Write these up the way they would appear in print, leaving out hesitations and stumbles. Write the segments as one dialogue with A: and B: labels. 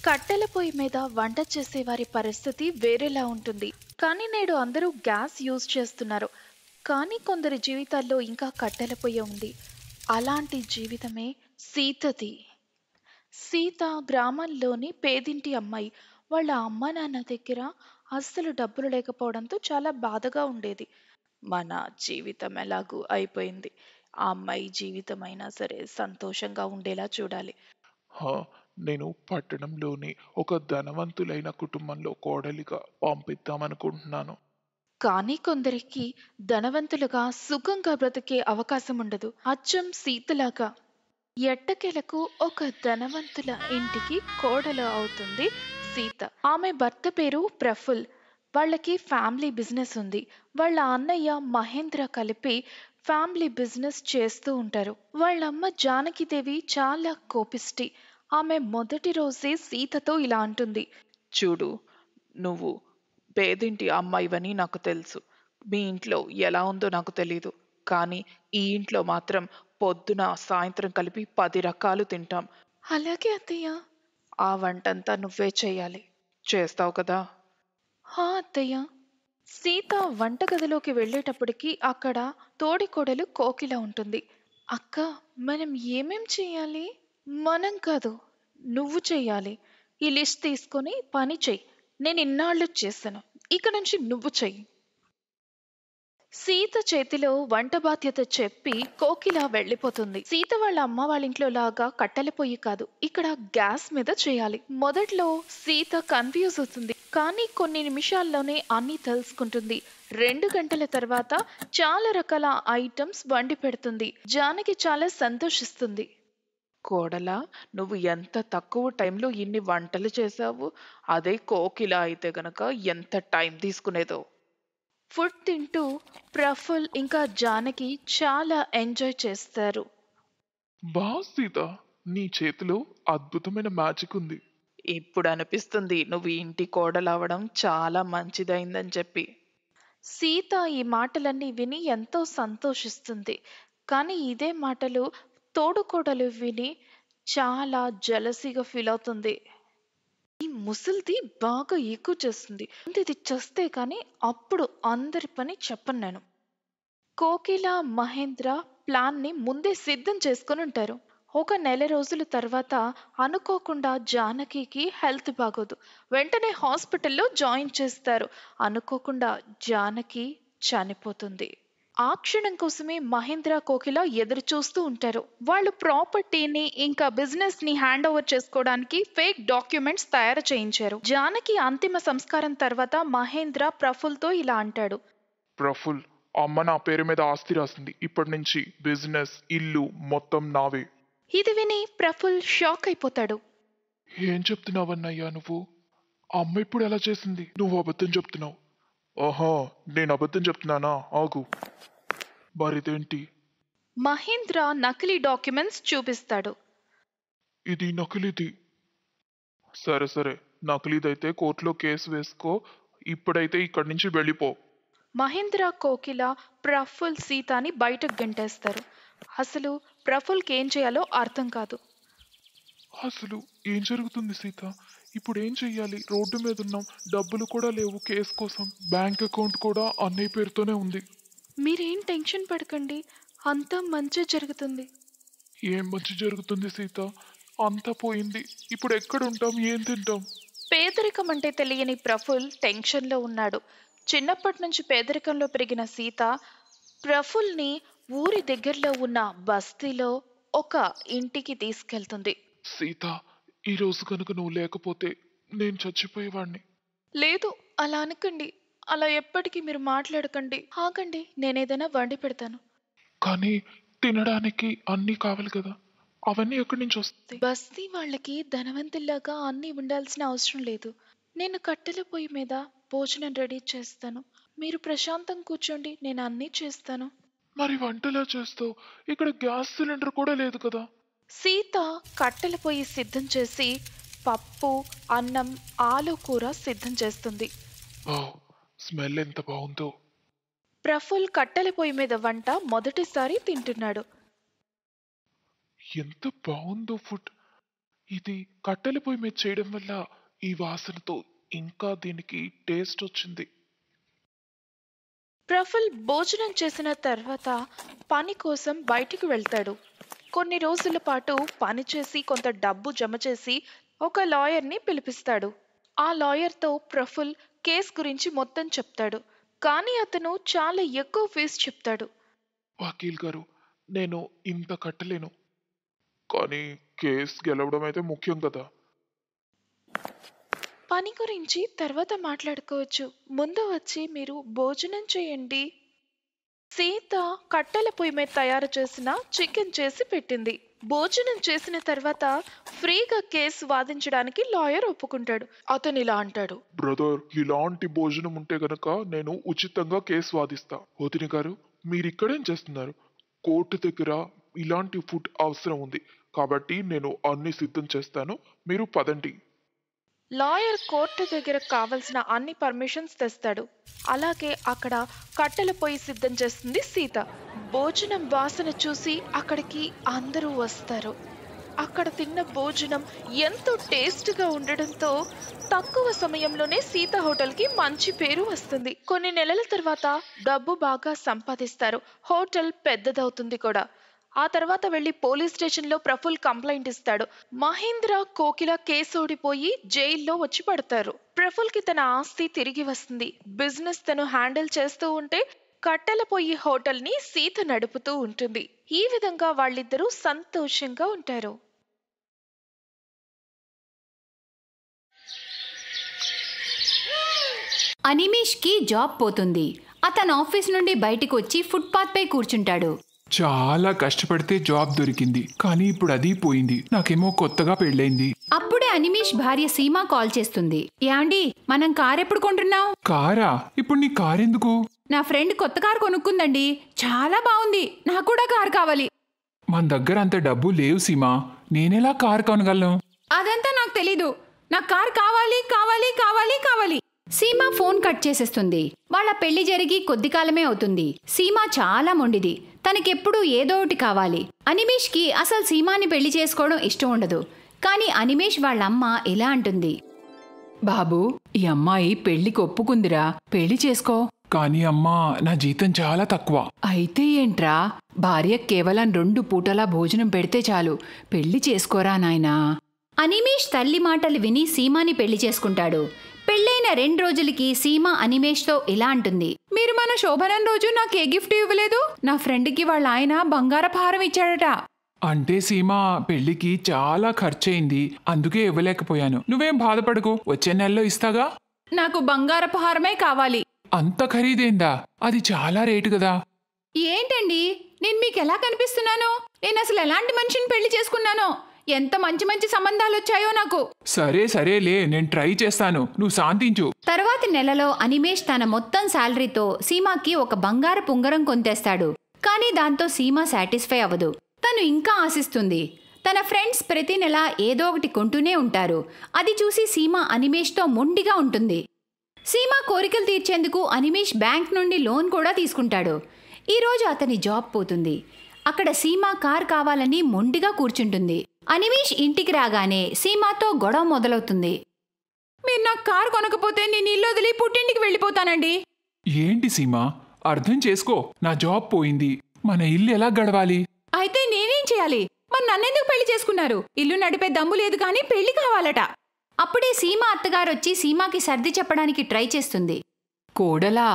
A: కట్టెల పొయ్యి మీద వంట చేసే వారి పరిస్థితి వేరేలా ఉంటుంది. కానీ నేడు అందరూ గ్యాస్ యూజ్ చేస్తున్నారు. కానీ కొందరి జీవితాల్లో ఇంకా కట్టెల పొయ్యి ఉంది. అలాంటి జీవితమే సీతది. సీత గ్రామంలోని పేదింటి అమ్మాయి. వాళ్ళ అమ్మ నాన్న దగ్గర అస్సలు డబ్బులు లేకపోవడంతో చాలా బాధగా ఉండేది. మన జీవితం ఎలాగూ అయిపోయింది. ఆ అమ్మాయి జీవితం అయినా సరే సంతోషంగా ఉండేలా చూడాలి.
B: హా! నేను పట్టణంలోని ఒక ధనవంతులైన కుటుంబంలో కోడలిగా పంపిద్దామనుకుంటున్నాను.
A: కానీ కొందరికి ధనవంతులుగా సుఖంగా బ్రతికే అవకాశం ఉండదు. అచ్చం సీతలాగా. ఎట్టకేలకు ఒక ధనవంతుల ఇంటికి కోడలు అవుతుంది సీత. ఆమె భర్త పేరు ప్రఫుల్. వాళ్ళకి ఫ్యామిలీ బిజినెస్ ఉంది. వాళ్ళ అన్నయ్య మహేంద్ర కలిపి ఫ్యామిలీ బిజినెస్ చేస్తూ ఉంటారు. వాళ్ళమ్మ జానకిదేవి చాలా కోపిష్టి. ఆమె మొదటి రోజే సీతతో ఇలా అంటుంది. చూడు, నువ్వు పేదింటి అమ్మాయివని నాకు తెలుసు. మీ ఇంట్లో ఎలా ఉందో నాకు తెలీదు. కానీ ఈ ఇంట్లో మాత్రం పొద్దున, సాయంత్రం కలిపి 10 రకాలు తింటాం. అలాగే అత్తయ్య. ఆ వంటంతా నువ్వే చెయ్యాలి. చేస్తావు కదా? హా అత్తయ్య. సీత వంటగదిలోకి వెళ్ళేటప్పటికి అక్కడ తోడికోడలు కోకిల ఉంటుంది. అక్క, మనం ఏమేం చెయ్యాలి? మనం కాదు, నువ్వు చెయ్యాలి. ఈ లిస్ట్ తీసుకొని పని చెయ్యి. నేను ఇన్నాళ్ళు చేశాను. ఇక నుంచి నువ్వు చెయ్యి. సీత చేతిలో వంట బాధ్యత చెప్పి కోకిల వెళ్ళిపోతుంది. సీత వాళ్ళ అమ్మ వాళ్ళ ఇంట్లో లాగా కట్టెల పొయ్యి కాదు, ఇక్కడ గ్యాస్ మీద చేయాలి. మొదట్లో సీత కన్ఫ్యూజ్ అవుతుంది. కానీ కొన్ని నిమిషాల్లోనే అన్నీ తెలుసుకుంటుంది. 2 గంటల తర్వాత చాలా రకాల ఐటమ్స్ వండి పెడుతుంది. జానకి చాలా సంతోషిస్తుంది. కోడలా, నువ్వు ఎంత తక్కువ టైంలో ఇన్ని వంటలు చేశావు. అదే కోకిల అయితే గనక ఎంత టైం తీసుకునేదో. ఫుడ్ తింటూ ప్రఫుల్ ఇంకా జానకి చాలా ఎంజాయ్ చేస్తారు.
B: సీత, నీ చేతిలో అద్భుతమైన మ్యాజిక్ ఉంది.
A: ఇప్పుడు అనిపిస్తుంది నువ్వు ఈ ఇంటి కోడలవడం చాలా మంచిదైందని చెప్పి. సీత ఈ మాటలన్నీ విని ఎంతో సంతోషిస్తుంది. కానీ ఇదే మాటలు తోడుకోడలు విని చాలా జలసీగా ఫీల్ అవుతుంది. ఈ ముసల్ది బాగా ఎక్కువ చేస్తుంది. ముందు ఇది చేస్తే కానీ అప్పుడు అందరి పని చెప్పను నేను. కోకిల, మహేంద్ర ప్లాన్ని ముందే సిద్ధం చేసుకొని ఉంటారు. ఒక నెల రోజుల తర్వాత అనుకోకుండా జానకికి హెల్త్ బాగోదు. వెంటనే హాస్పిటల్లో జాయిన్ చేస్తారు. అనుకోకుండా జానకి చనిపోతుంది. ఆ క్షణం కోసమే మహేంద్ర, కోకిల ఎదురు చూస్తూ ఉంటారు. వాళ్ళు ప్రాపర్టీని ఇంకా బిజినెస్ ని హ్యాండ్ ఓవర్ చేసుకోవడానికి ఫేక్ డాక్యుమెంట్స్ తయారు చేయించారు. జానకి అంతిమ సంస్కారం తర్వాత మహేంద్ర ప్రఫుల్తో ఇలా అంటాడు.
B: ప్రఫుల్, అమ్మ నా పేరు మీద ఆస్తి రాసింది. ఇప్పటి నుంచి బిజినెస్, ఇల్లు మొత్తం నావే.
A: ఇది విని ప్రఫుల్ షాక్ అయిపోతాడు.
B: ఏం చెప్తున్నావన్నయ్యా నువ్వు? అమ్మ ఇప్పుడు ఎలా చేసింది? నువ్వు అబద్ధం చెప్తున్నావు. ఆహా! నేను అబద్ధం చెప్తున్నానా? ఆగు. మరిదేంటి?
A: మహేంద్ర నకిలీ డాక్యుమెంట్స్ చూపిస్తాడు.
B: ఇది నకిలీది. సరే సరే, నకిలీదైతే కోర్టులో కేసు వేసుకో. ఇప్పుడైతే ఇక్కడి నుంచి వెళ్ళిపో.
A: మహేంద్ర, కోకిల ప్రఫుల్, సీతని బయటకు గెంటేస్తారు. అసలు ప్రఫుల్కి ఏం చేయాలో అర్థం కాదు.
B: అసలు ఏం జరుగుతుంది సీత? ఇప్పుడు ఏం చెయ్యాలి? రోడ్డు మీద ఉన్నాం. డబ్బులు కూడా లేవు కేసు కోసం. బ్యాంక్ అకౌంట్ కూడా అన్నయ్య పేరుతోనే ఉంది.
A: మీరేం టెన్షన్ పడకండి. అంతా మంచి జరుగుతుంది.
B: ఏం మంచి జరుగుతుంది సీత? అంతా పోయింది. ఇప్పుడు ఎక్కడ ఉంటాం? ఏం తింటాం?
A: పేదరికం అంటే తెలియని ప్రఫుల్ టెన్షన్లో ఉన్నాడు. చిన్నప్పటి నుంచి పేదరికంలో పెరిగిన సీత ప్రఫుల్ని ఊరి దగ్గరలో ఉన్న బస్తీలో ఒక ఇంటికి తీసుకెళ్తుంది.
B: సీత, ఈ రోజు కనుక నువ్వు లేకపోతే నేను చచ్చిపోయేవాణ్ణి.
A: లేదు, అలా అనకండి. అలా ఎప్పటికీ మీరు మాట్లాడకండి. ఆగండి, నేనేదైనా వండి పెడతాను.
B: కానీ తినడానికి అన్నీ కావాలి కదా, అవన్నీ ఎక్కడి నుంచి వస్తాయి?
A: బస్తీ వాళ్ళకి ధనవంతుల్లాగా అన్నీ ఉండాల్సిన అవసరం లేదు. నేను కట్టెల పొయ్యి మీద భోజనం రెడీ చేస్తాను. మీరు ప్రశాంతం కూర్చోండి, నేను అన్నీ చేస్తాను.
B: మరి వంటలా చేస్తావు? ఇక్కడ గ్యాస్ సిలిండర్ కూడా లేదు కదా.
A: సీత కట్టెల పొయ్యి సిద్ధం చేసి పప్పు, అన్నం, ఆలు కూర సిద్ధం చేస్తుంది.
B: వావ్! స్మెల్ ఎంత బాగుందో.
A: ప్రఫుల్ కట్టెల పొయ్యి మీద వంట మొదటిసారి తింటున్నాడు.
B: ఎంత బాగుందో ఫుడ్. ఇది కట్టెల పొయ్యి మీద చేయడం వల్ల ఈ వాసనతో ఇంకా దీనికి టేస్ట్ వచ్చింది.
A: ప్రఫుల్ భోజనం చేసిన తర్వాత పని కోసం బయటికి వెళ్తాడు. కొన్ని రోజుల పాటు పనిచేసి కొంత డబ్బు జమ చేసి ఒక లాయర్ని పిలిపిస్తాడు. ఆ లాయర్తో ప్రఫుల్ కేస్ గురించి మొత్తం చెప్తాడు. కానీ అతను చాలా ఎక్కువ ఫీజు చెప్తాడు.
B: వకీల్ గారు, నేను ఇంత కట్టలేను, కానీ కేస్ గెలవడం అయితే ముఖ్యం కదా.
A: పని గురించి తర్వాత మాట్లాడుకోవచ్చు. ముందు వచ్చి మీరు భోజనం చేయండి. సీత కట్టెల పొయ్యి మీద తయారు చేసిన చికెన్ చేసి పెట్టింది. భోజనం చేసిన తర్వాత ఫ్రీగా కేసు వాదించడానికి లాయర్ ఒప్పుకుంటాడు. అతను ఇలా అంటాడు,
B: బ్రదర్, ఇలాంటి భోజనం ఉంటే గనక నేను ఉచితంగా కేసు వాదిస్తా. వదిన గారు, మీరు ఇక్కడేం చేస్తున్నారు? కోర్టు దగ్గర ఇలాంటి ఫుడ్ అవసరం ఉంది, కాబట్టి నేను అన్ని సిద్ధం చేస్తాను, మీరు పదండి.
A: లాయర్ కోర్టు దగ్గర కావలసిన అన్ని పర్మిషన్స్ తెస్తాడు. అలాగే అక్కడ కట్టెల పొయ్యి సిద్ధం చేస్తుంది సీత. భోజనం వాసన చూసి అక్కడికి అందరూ వస్తారు. అక్కడ తిన్న భోజనం ఎంతో టేస్ట్గా ఉండడంతో తక్కువ సమయంలోనే సీత హోటల్కి మంచి పేరు వస్తుంది. కొన్ని నెలల తర్వాత డబ్బు బాగా సంపాదిస్తారు. హోటల్ పెద్దదవుతుంది కూడా. ఆ తర్వాత వెళ్లి పోలీస్ స్టేషన్లో ప్రఫుల్ కంప్లైంట్ ఇస్తాడు. మహేంద్ర, కోకిల కేసు ఓడిపోయి జైల్లో వచ్చి పడతారు. ప్రఫుల్కి తన ఆస్తి తిరిగి వస్తుంది. బిజినెస్ తను హ్యాండిల్ చేస్తూ ఉంటే కట్టెల పొయ్యి హోటల్ని సీత నడుపుతూ ఉంటుంది. ఈ విధంగా వాళ్ళిద్దరూ సంతోషంగా ఉంటారు.
C: అనిమేష్కి జాబ్ పోతుంది. అతను ఆఫీస్ నుండి బయటికి వచ్చి ఫుట్పాత్ పై కూర్చుంటాడు.
D: చాలా కష్టపడితే జాబ్ దొరికింది, కానీ ఇప్పుడు అది పోయింది. నాకేమో కొత్తగా పెళ్ళైంది.
C: అప్పుడే అనిమేష్ భార్య సీమా కాల్ చేస్తుంది. యాండి, మనం కార్ ఎప్పుడు కొంటున్నాం?
D: కారా? ఇప్పుడు నీ కారెందుకు?
C: నా ఫ్రెండ్ కొత్త కార్ కొనుక్కుందండి, చాలా బాగుంది. నాకు కూడా కార్ కావాలి.
D: మన దగ్గర అంత డబ్బు లేవు సీమా, నేనెలా కార్ కొనగలను?
C: అదంతా నాకు తెలీదు. నాకు కార్ కావాలి కావాలి కావాలి కావాలి. సీమా ఫోన్ కట్ చేసేస్తుంది. వాళ్ళ పెళ్లి జరిగి కొద్ది కాలమే అవుతుంది. సీమా చాలా మొండిది. తనకెప్పుడు ఏదో ఒకటి కావాలి. అనిమేష్కి అసలు సీమాని పెళ్లి చేసుకోవడం ఇష్టం ఉండదు. కానీ అనిమేష్ వాళ్ళమ్మ ఇలా అంటుంది, బాబు, ఈ అమ్మాయి పెళ్లికి ఒప్పుకుందిరా, పెళ్లి చేసుకో.
D: కానీ అమ్మా, నా జీతం చాలా తక్కువ.
C: అయితే ఏంట్రా, భార్య కేవలం 2 పూటలా భోజనం పెడితే చాలు, పెళ్లి చేసుకోరా నాయనా. అనిమేష్ తల్లి మాటలు విని సీమాని పెళ్లి చేసుకుంటాడు. పెళ్ళైన 2 రోజులకి సీమా అనిమేష్తో ఇలా అంటుంది, మీరు మన శోభనం రోజు నాకు ఏ గిఫ్ట్ ఇవ్వలేదు? నా ఫ్రెండ్కి వాళ్ళ ఆయన బంగారపు హారం ఇచ్చాడట.
D: అంటే సీమా, పెళ్లికి చాలా ఖర్చయింది, అందుకే ఇవ్వలేకపోయాను. నువ్వేం బాధపడకు, వచ్చే నెలలో ఇస్తాగా.
C: నాకు బంగారపు హారమే కావాలి.
D: అంత ఖరీదైందా? అది చాలా రేటు కదా.
C: ఏంటండి, నేను మీకు ఎలా కనిపిస్తున్నానో? నేను అసలు ఎలాంటి మనిషిని పెళ్లి చేసుకున్నానో? ఎంత మంచి మంచి సంబంధాలు వచ్చాయో నాకు.
D: సరేలే, నేను ట్రై చేస్తాను, నువ్వు శాంతించు.
C: తర్వాతి నెలలో అనిమేష్ తన మొత్తం శాలరీతో సీమాకి ఒక బంగారు ఉంగరం కొంటేస్తాడు. కానీ దాంతో సీమా సాటిస్ఫై అవ్వదు. తను ఇంకా ఆశిస్తుంది. తన ఫ్రెండ్స్ ప్రతి నెల ఏదో ఒకటి కొంటూనే ఉంటారు. అది చూసి సీమా అనిమేష్తో మొండిగా ఉంటుంది. సీమా కోరికలు తీర్చేందుకు అనిమేష్ బ్యాంక్ నుండి లోన్ కూడా తీసుకుంటాడు. ఈరోజు అతని జాబ్ పోతుంది. అక్కడ సీమా కార్ కావాలని మొండిగా కూర్చుంటుంది. అనిమేష్ ఇంటికి రాగానే సీమాతో గొడవ మొదలవుతుంది. మీరు నాకు కార్ కొనకపోతే నేను ఇల్లు వదిలి పుట్టింటికి వెళ్ళిపోతానండి.
D: ఏంటి సీమా, అర్థం చేసుకో, నా జాబ్ పోయింది, మన ఇల్లు ఎలా గడవాలి?
C: అయితే నేనేం చేయాలి? మరి నన్నెందుకు పెళ్లి చేసుకున్నారు? ఇల్లు నడిపే దమ్ము లేదు కానీ పెళ్లి కావాలట. అప్పుడే సీమా అత్తగారొచ్చి సీమాకి సర్ది చెప్పడానికి ట్రై చేస్తుంది. కోడలా,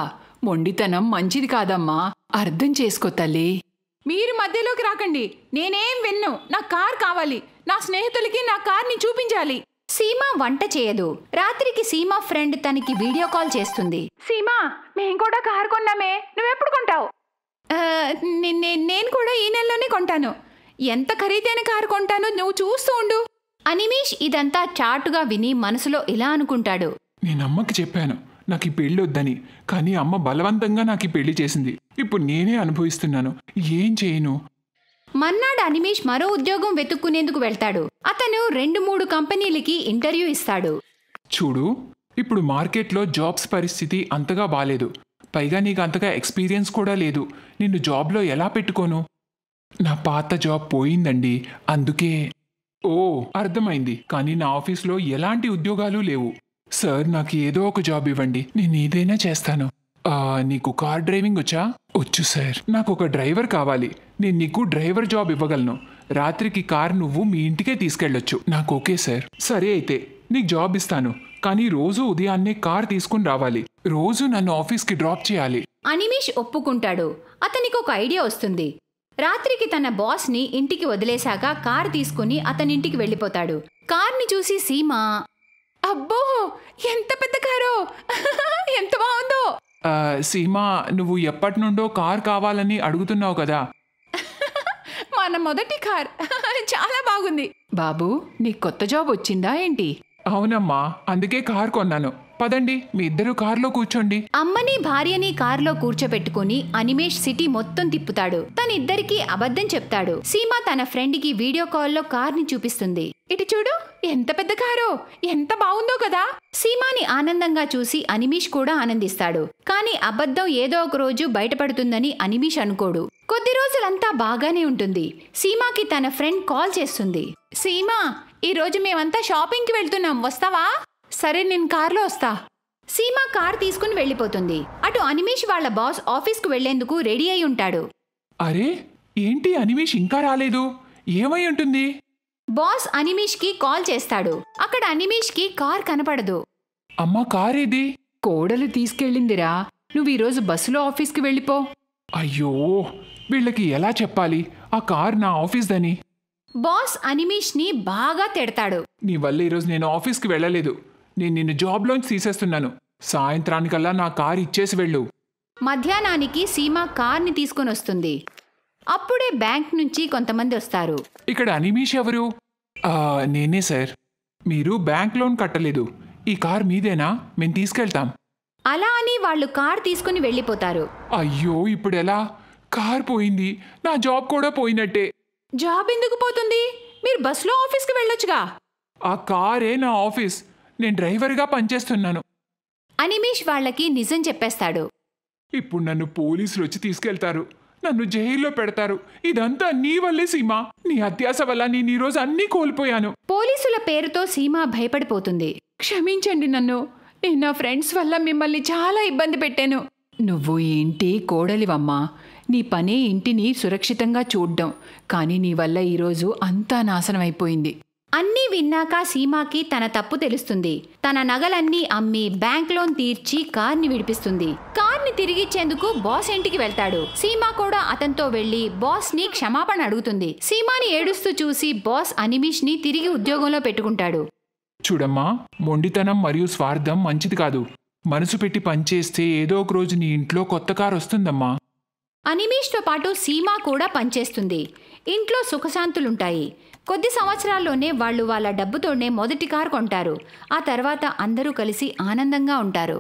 C: మొండితనం మంచిది కాదమ్మా, అర్థం చేసుకో తల్లి. మీరు మధ్యలోకి రాకండి, నేనేం విన్ను. నా కార్ కావాలి. నా స్నేహితులకి నా కార్ని చూపించాలి. సీమా వంట చేయదు. రాత్రికి సీమా ఫ్రెండ్ తనకి వీడియో కాల్ చేస్తుంది. సీమా, మేము కూడా కార్ కొన్నామే, నువ్వెప్పుడు కొంటావు? నేను కూడా ఈ నెలలోనే కొంటాను. ఎంత ఖరీదైన కారు కొంటానో నువ్వు చూస్తూ ఉండు. అనిమేష్ ఇదంతా చాటుగా విని మనసులో ఇలా అనుకుంటాడు.
D: నేను అమ్మకి చెప్పాను నాకు ఈ పెళ్లి వద్దని, కానీ అమ్మ బలవంతంగా నాకు ఈ పెళ్లి చేసింది. ఇప్పుడు నేనే అనుభవిస్తున్నాను, ఏం చేయను?
C: మర్నాడు అనిమేష్ మరో ఉద్యోగం వెతుక్కునేందుకు వెళ్తాడు. అతను 2-3 కంపెనీలకి ఇంటర్వ్యూ ఇస్తాడు.
D: చూడు, ఇప్పుడు మార్కెట్లో జాబ్స్ పరిస్థితి అంతగా బాలేదు. పైగా నీకు అంతగా ఎక్స్పీరియన్స్ కూడా లేదు. నిన్ను జాబ్లో ఎలా పెట్టుకోను? నా పాత జాబ్ పోయిందండి, అందుకే. ఓ అర్థమైంది. కానీ నా ఆఫీస్లో ఎలాంటి ఉద్యోగాలు లేవు. సార్ నాకు ఏదో ఒక జాబ్ ఇవ్వండి, నేను ఏదైనా చేస్తాను. నీకు కార్ డ్రైవింగ్ వచ్చా? వచ్చు సార్. నాకు ఒక డ్రైవర్ కావాలి. నేను నీకు డ్రైవర్ జాబ్ ఇవ్వగలను. రాత్రికి కార్ నువ్వు మీ ఇంటికే తీసుకెళ్ళొచ్చు. నాకు ఓకే సార్. సరే అయితే నీకు జాబ్ ఇస్తాను. కానీ రోజు ఉదయాన్నే కార్ తీసుకుని రావాలి. రోజు నన్ను ఆఫీస్కి డ్రాప్ చేయాలి.
C: అనిమేష్ ఒప్పుకుంటాడు. అతనికి ఒక ఐడియా వస్తుంది. రాత్రికి తన బాస్ని ఇంటికి వదిలేశాక కార్ తీసుకుని అతనింటికి వెళ్ళిపోతాడు. కార్ని చూసి సీమ, అబ్బో ఎంత పెద్ద కారో, ఎంత బాగుందో.
D: సీమా, నువ్వు ఎప్పటి నుండో కార్ కావాలని అడుగుతున్నావు కదా.
C: మన మొదటి కార్ చాలా బాగుంది. బాబు, నీకు కొత్త జాబ్ వచ్చిందా ఏంటి?
D: అవునమ్మా, అందుకే కార్ కొన్నాను. పదండి, మీ ఇద్దరు కార్లో కూర్చోండి.
C: అమ్మని భార్యని కారులో కూర్చోపెట్టుకుని అనిమేష్ సిటీ మొత్తం తిప్పుతాడు. తనిద్దరికీ అబద్ధం చెప్తాడు. సీమ తన ఫ్రెండ్ కి వీడియో కాల్లో కార్ని చూపిస్తుంది. ఇటు చూడు, ఎంత పెద్ద కారో, ఎంత బాగుందో కదా. సీమాని ఆనందంగా చూసి అనిమేష్ కూడా ఆనందిస్తాడు. కానీ అబద్ధం ఏదో ఒక రోజు బయటపడుతుందని అనిమేష్ అనుకోడు. కొద్ది రోజులంతా బాగానే ఉంటుంది. సీమాకి తన ఫ్రెండ్ కాల్ చేస్తుంది. సీమా, ఈ రోజు మేమంతా షాపింగ్కి వెళ్తున్నాం, వస్తావా? సరే, నేను కార్లో వస్తా. సీమ కార్ తీసుకుని వెళ్ళిపోతుంది. అటు అనిమేష్ వాళ్ళ బాస్ ఆఫీస్కు వెళ్లేందుకు రెడీ అయి ఉంటాడు.
D: అరే, ఏంటి అనిమేష్ ఇంకా రాలేదు? ఏమై ఉంటుంది?
C: బాస్ అనిమేష్ కి కాల్ చేస్తాడు. అక్కడ అనిమేష్ కి కార్ కనపడదు.
D: అమ్మ, కార్ ఏది?
C: కోడలు తీసుకెళ్ళిందిరా. నువ్వు ఈరోజు బస్సులో ఆఫీస్కి వెళ్ళిపో.
D: అయ్యో, వీళ్ళకి ఎలా చెప్పాలి ఆ కార్ నా ఆఫీస్దని?
C: బాస్ అనిమేష్ ని బాగా తిడతాడు.
D: నీ వల్ల ఈరోజు నేను ఆఫీస్కి వెళ్ళలేదు. నేను నిన్ను జాబ్లోంచి తీసేస్తున్నాను. సాయంత్రానికల్లా నా కార్ ఇచ్చేసి వెళ్ళు.
C: మధ్యాహ్నానికి సీమ కార్ని తీసుకుని వస్తుంది. అప్పుడే బ్యాంక్ నుంచి కొంతమంది వస్తారు.
D: ఇక్కడ అనిమేష్ ఎవరు? నేనే సార్. మీరు బ్యాంక్ లోన్ కట్టలేదు. ఈ కార్ మీదేనా? మేము తీసుకెళ్తాం.
C: అలా అని వాళ్ళు కార్ తీసుకుని వెళ్ళిపోతారు.
D: అయ్యో, ఇప్పుడు ఎలా? కార్ పోయింది, నా జాబ్ కూడా పోయినట్టే.
C: జాబ్ ఎందుకు పోతుంది? మీరు బస్సులో ఆఫీస్కి వెళ్ళొచ్చుగా.
D: ఆ కారే నా ఆఫీస్. నేను డ్రైవర్గా పనిచేస్తున్నాను.
C: అనిమేష్ వాళ్ళకి నిజం చెప్పేస్తాడు.
D: ఇప్పుడు నన్ను పోలీసులు వచ్చి తీసుకెళ్తారు. నన్ను జైల్లో పెడతారు. ఇదంతా నీ వల్లే సీమా. నీ అత్యాస వల్ల నేను ఈరోజు అన్నీ కోల్పోయాను.
C: పోలీసుల పేరుతో సీమ భయపడిపోతుంది. క్షమించండి నన్ను. నేను నా ఫ్రెండ్స్ వల్ల మిమ్మల్ని చాలా ఇబ్బంది పెట్టాను. నువ్వు ఏంటి కోడలివమ్మా? నీ పనే ఇంటిని సురక్షితంగా చూడ్డం. కానీ నీ వల్ల ఈరోజు అంతా నాశనం అయిపోయింది. అన్నీ విన్నాక సీమాకి తన తప్పు తెలుస్తుంది. తన నగలన్నీ అమ్మి బ్యాంక్ లోన్ తీర్చి కార్ని విడిపిస్తుంది. కార్ని తిరిగిచ్చేందుకు బాస్ ఇంటికి వెళ్తాడు. సీమా కూడా అతనితో వెళ్లి బాస్ ని క్షమాపణ అడుగుతుంది. సీమాని ఏడుస్తూ చూసి బాస్ అనిమేష్ ని తిరిగి ఉద్యోగంలో పెట్టుకుంటాడు.
D: చూడమ్మా, మొండితనం మరియు స్వార్థం మంచిది కాదు. మనసు పెట్టి పనిచేస్తే ఏదో ఒక రోజు నీ ఇంట్లో కొత్త కారు వస్తుందమ్మా.
C: అనిమేష్తో పాటు సీమా కూడా పనిచేస్తుంది. ఇంట్లో సుఖశాంతులుంటాయి. కొద్ది సంవత్సరాల్లోనే వాళ్ళు వాళ్ళ డబ్బుతోనే మొదటి కారు కొంటారు. ఆ తర్వాత అందరూ కలిసి ఆనందంగా ఉంటారు.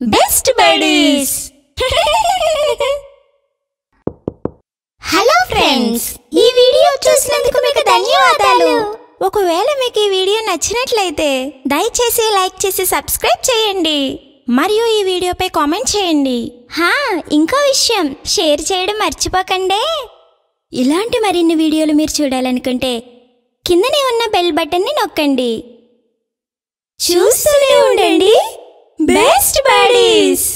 E: Best buddies. హలో ఫ్రెండ్స్, ఈ వీడియో చూసినందుకు మీకు ధన్యవాదాలు. ఒకవేళ మీకు ఈ వీడియో నచ్చినట్లయితే దయచేసి లైక్ చేసి సబ్స్క్రైబ్ చేయండి మరియు ఈ వీడియోపై కామెంట్ చేయండి. ఇంకో విషయం, షేర్ చేయడం మర్చిపోకండి. ఇలాంటి మరిన్ని వీడియోలు మీరు చూడాలనుకుంటే కిందనే ఉన్న బెల్ బటన్ని నొక్కండి. చూస్తూనే ఉండండి బెస్ట్ బడీస్.